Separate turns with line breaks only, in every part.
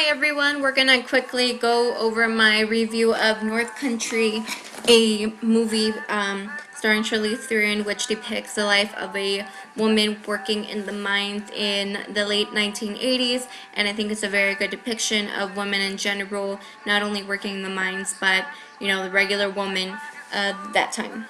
everyone, we're gonna quickly go over my review of North Country, a movie starring Charlize Theron, which depicts the life of a woman working in the mines in the late 1980s, and I think it's a very good depiction of women in general, not only working in the mines, but the regular woman that time.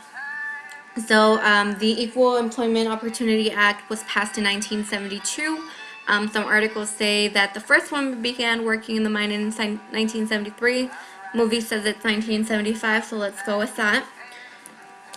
So the Equal Employment Opportunity Act was passed in 1972. Some articles say that the first woman began working in the mine in 1973. Movie says it's 1975, so let's go with that.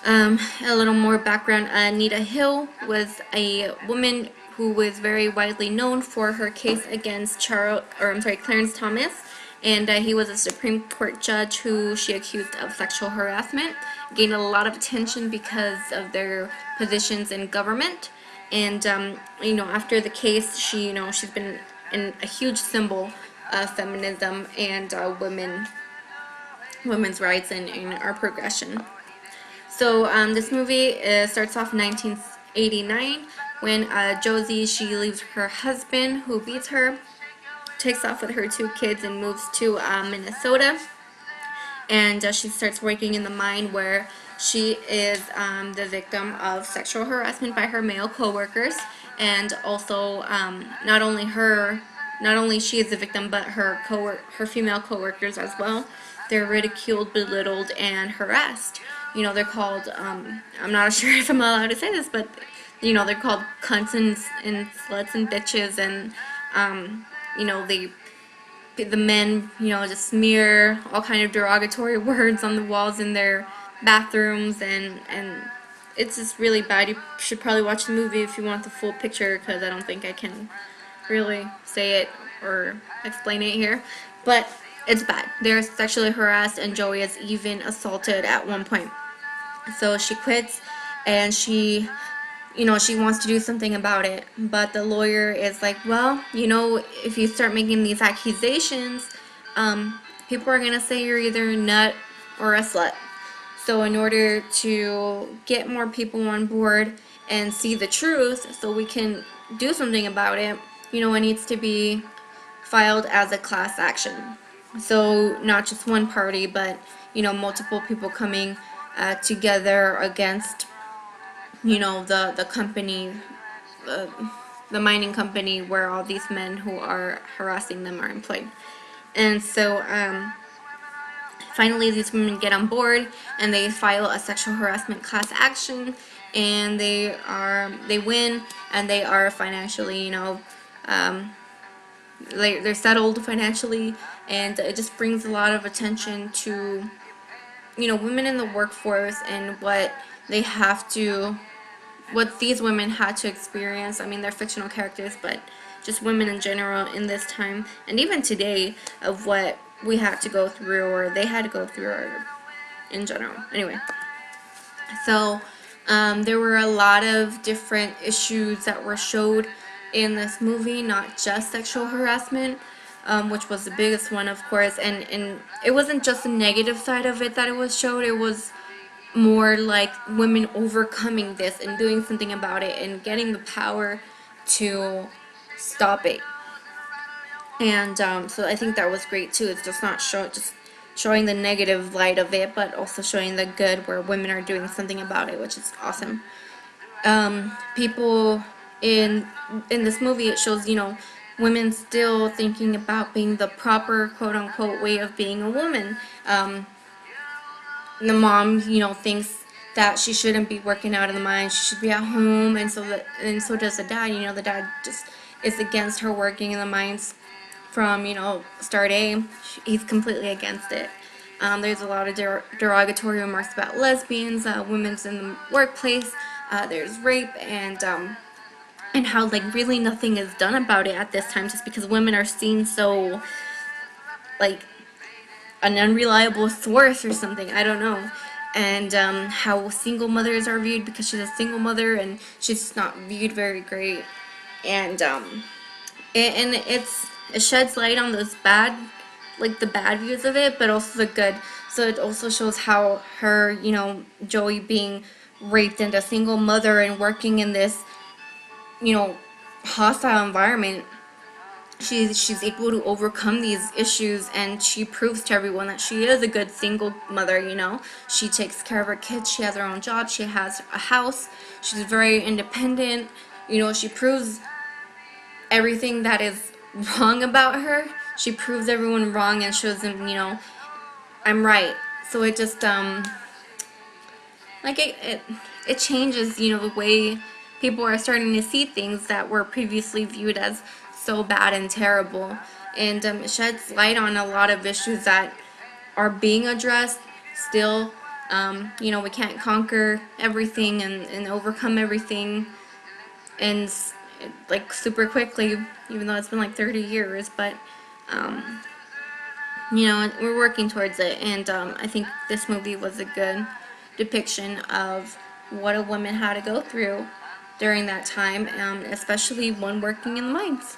A little more background. Anita Hill was a woman who was very widely known for her case against Clarence Thomas, and he was a Supreme Court judge who she accused of sexual harassment. Gained a lot of attention because of their positions in government, and after the case, she's been a huge symbol of feminism and women's rights and our progression. So this movie starts off in 1989 when Josie, she leaves her husband who beats her, takes off with her two kids and moves to Minnesota. And she starts working in the mine where she is the victim of sexual harassment by her male coworkers, and also not only she is the victim, but her female coworkers as well. They're ridiculed, belittled, and harassed. They're called, I'm not sure if I'm allowed to say this, but, they're called cunts and sluts and bitches, and, the men, just smear all kind of derogatory words on the walls in their bathrooms, and it's just really bad. You should probably watch the movie if you want the full picture, because I don't think I can really say it or explain it here, but it's bad. They're sexually harassed, and Joey is even assaulted at one point. So she quits, and she wants to do something about it, but the lawyer is like, well, if you start making these accusations, people are gonna say you're either a nut or a slut. So in order to get more people on board and see the truth, so we can do something about it, it needs to be filed as a class action. So not just one party, but multiple people coming together against the company, the mining company where all these men who are harassing them are employed. And so finally these women get on board and they file a sexual harassment class action, and they win, and they are financially, they're settled financially, and it just brings a lot of attention to women in the workforce and what these women had to experience. I mean, they're fictional characters, but just women in general in this time, and even today, of what we had to go through, or they had to go through, or in general. Anyway, so there were a lot of different issues that were showed in this movie, not just sexual harassment, which was the biggest one, of course, and it wasn't just the negative side of it that it was showed. It was more like women overcoming this and doing something about it and getting the power to stop it. And so I think that was great too. It's just not just showing the negative light of it, but also showing the good where women are doing something about it, which is awesome. People in this movie, it shows women still thinking about being the proper quote unquote way of being a woman. The mom, thinks that she shouldn't be working out in the mine, she should be at home, and so does the dad. The dad just is against her working in the mines from, start A. He's completely against it. There's a lot of derogatory remarks about lesbians, women's in the workplace, there's rape, and how, like, really nothing is done about it at this time, just because women are seen so, like, an unreliable source or something, I don't know. And how single mothers are viewed, because she's a single mother and she's not viewed very great. And it sheds light on those the bad views of it, but also the good. So it also shows how her, Joey being raped and a single mother and working in this, hostile environment, she's able to overcome these issues, and she proves to everyone that she is a good single mother. She takes care of her kids, she has her own job, she has a house, she's very independent. She proves everything that is wrong about her. She proves everyone wrong and shows them, I'm right. So it just like it changes, the way people are starting to see things that were previously viewed as so bad and terrible, and it sheds light on a lot of issues that are being addressed still. We can't conquer everything and overcome everything and like super quickly, even though it's been like 30 years, but um, we're working towards it, and I think this movie was a good depiction of what a woman had to go through during that time, especially one working in the mines.